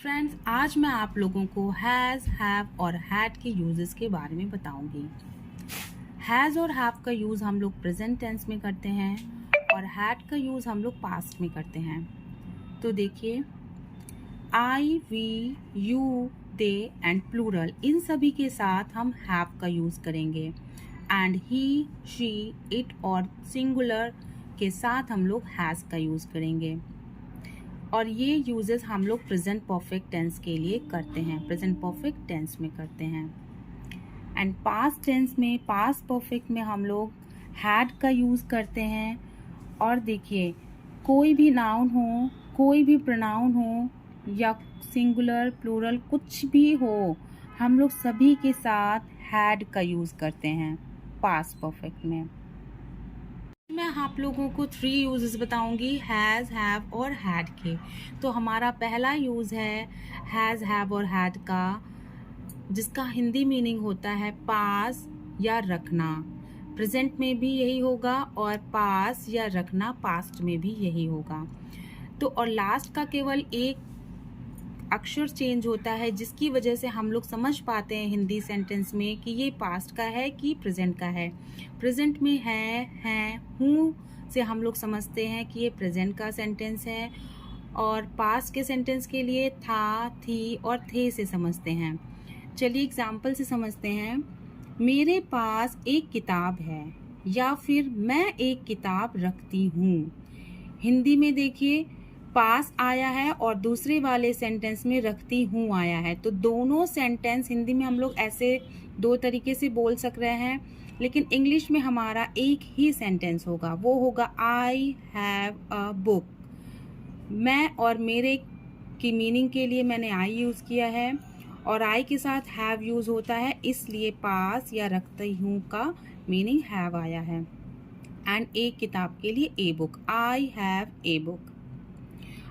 Friends, आज मैं आप लोगों को हैज़, हैव और हैड के यूजेस के बारे में बताऊंगी। हैज़ और हैव का यूज़ हम लोग प्रेजेंट टेंस में करते हैं और हैड का यूज़ हम लोग पास्ट में करते हैं। तो देखिए, I, we, you, they and plural, इन सभी के साथ हम हैव का यूज़ करेंगे। एंड ही, शी, इट और सिंगुलर के साथ हम लोग हैज़ का यूज़ करेंगे। और ये यूजेस हम लोग प्रेजेंट परफेक्ट टेंस के लिए करते हैं, प्रेजेंट परफेक्ट टेंस में करते हैं। एंड पास्ट टेंस में, पास्ट परफेक्ट में हम लोग हैड का यूज़ करते हैं। और देखिए, कोई भी नाउन हो, कोई भी प्रोनाउन हो या सिंगुलर प्लूरल कुछ भी हो, हम लोग सभी के साथ हैड का यूज़ करते हैं पास्ट परफेक्ट में। मैं आप लोगों को 3 यूजेस बताऊंगी, हैज़, हैव और हैड के। तो हमारा पहला यूज़ है हैज़, हैव और हैड का, जिसका हिंदी मीनिंग होता है पास या रखना। प्रेजेंट में भी यही होगा और पास या रखना पास्ट में भी यही होगा। तो और लास्ट का केवल एक अक्षर चेंज होता है, जिसकी वजह से हम लोग समझ पाते हैं हिंदी सेंटेंस में कि ये पास्ट का है कि प्रेजेंट का है। प्रेजेंट में है, हूँ से हम लोग समझते हैं कि ये प्रेजेंट का सेंटेंस है, और पास्ट के सेंटेंस के लिए था, थी और थे से समझते हैं। चलिए एग्जाम्पल से समझते हैं। मेरे पास एक किताब है, या फिर मैं एक किताब रखती हूँ। हिंदी में देखिए, पास आया है और दूसरे वाले सेंटेंस में रखती हूँ आया है। तो दोनों सेंटेंस हिंदी में हम लोग ऐसे 2 तरीके से बोल सक रहे हैं, लेकिन इंग्लिश में हमारा एक ही सेंटेंस होगा, वो होगा आई हैव अ बुक। मैं और मेरे की मीनिंग के लिए मैंने आई यूज़ किया है, और आई के साथ हैव यूज़ होता है, इसलिए पास या रखती हूँ का मीनिंग हैव आया है। एंड एक किताब के लिए a book, I have a book.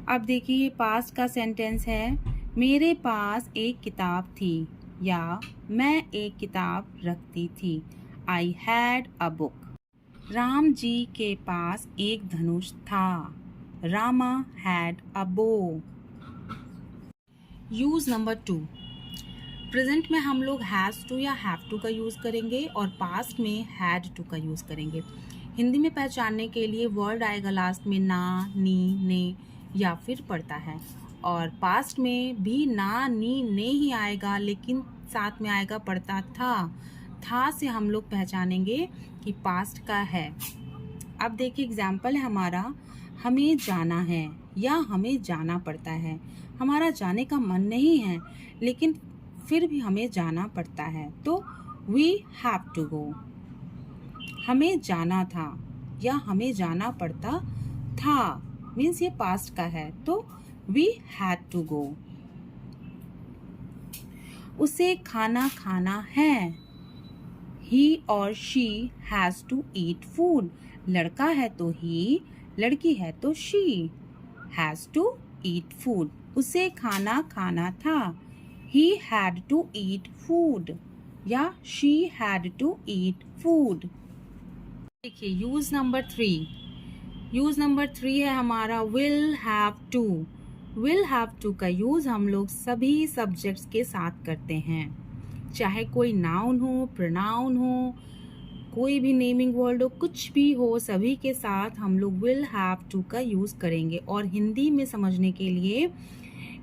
अब देखिए, ये पास्ट का सेंटेंस है, मेरे पास एक किताब थी, या मैं एक किताब रखती थी, I had a book. Ram ji के पास एक धनुष था, रामा हैड अ बो। यूज नंबर 2, प्रेजेंट में हम लोग हैज़ टू या हैव टू का यूज़ करेंगे और पास्ट में हैड टू का यूज़ करेंगे। हिंदी में पहचानने के लिए वर्ड आएगा लास्ट में ना, नी, ने या फिर पड़ता है, और पास्ट में भी ना, नी, ने ही आएगा, लेकिन साथ में आएगा पड़ता था से हम लोग पहचानेंगे कि पास्ट का है। अब देखिए एग्जाम्पल है हमारा, हमें जाना है या हमें जाना पड़ता है। हमारा जाने का मन नहीं है, लेकिन फिर भी हमें जाना पड़ता है, तो वी हैव टू गो। हमें जाना था या हमें जाना पड़ता था मीन्स ये पास्ट का है, तो वी हैड टू गो। उसे खाना खाना है, ही और she has to eat food. लड़का है तो ही, लड़की है तो she has to eat food. उसे खाना खाना था, he had to eat food या she had to eat food। देखिए यूज नंबर 3, यूज नंबर 3 है हमारा will have to। will have to का यूज हम लोग सभी सब्जेक्ट्स के साथ करते हैं, चाहे कोई नाउन हो, प्रोनाउन हो, कोई भी नेमिंग वर्ड हो, कुछ भी हो, सभी के साथ हम लोग will have to का यूज करेंगे। और हिंदी में समझने के लिए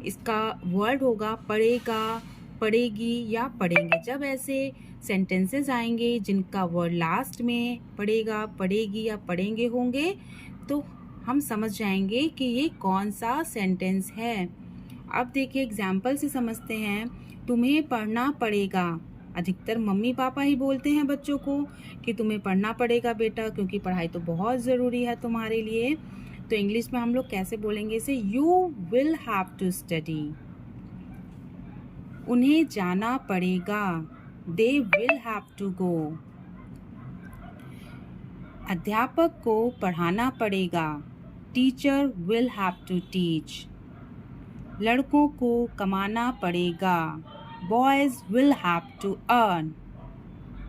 इसका वर्ड होगा पढ़ेगा, पढ़ेगी या पढ़ेंगे। जब ऐसे सेंटेंसेस आएंगे जिनका वर्ड लास्ट में पढ़ेगा, पढ़ेगी या पढ़ेंगे होंगे, तो हम समझ जाएंगे कि ये कौन सा सेंटेंस है। अब देखिए एग्जाम्पल से समझते हैं। तुम्हें पढ़ना पड़ेगा, अधिकतर मम्मी पापा ही बोलते हैं बच्चों को कि तुम्हें पढ़ना पड़ेगा बेटा, क्योंकि पढ़ाई तो बहुत ज़रूरी है तुम्हारे लिए। तो इंग्लिश में हम लोग कैसे बोलेंगे इसे, you will have to study. उन्हें जाना पड़ेगा, they will have to go. अध्यापक को पढ़ाना पड़ेगा, teacher will have to teach. लड़कों को कमाना पड़ेगा, boys will have to earn.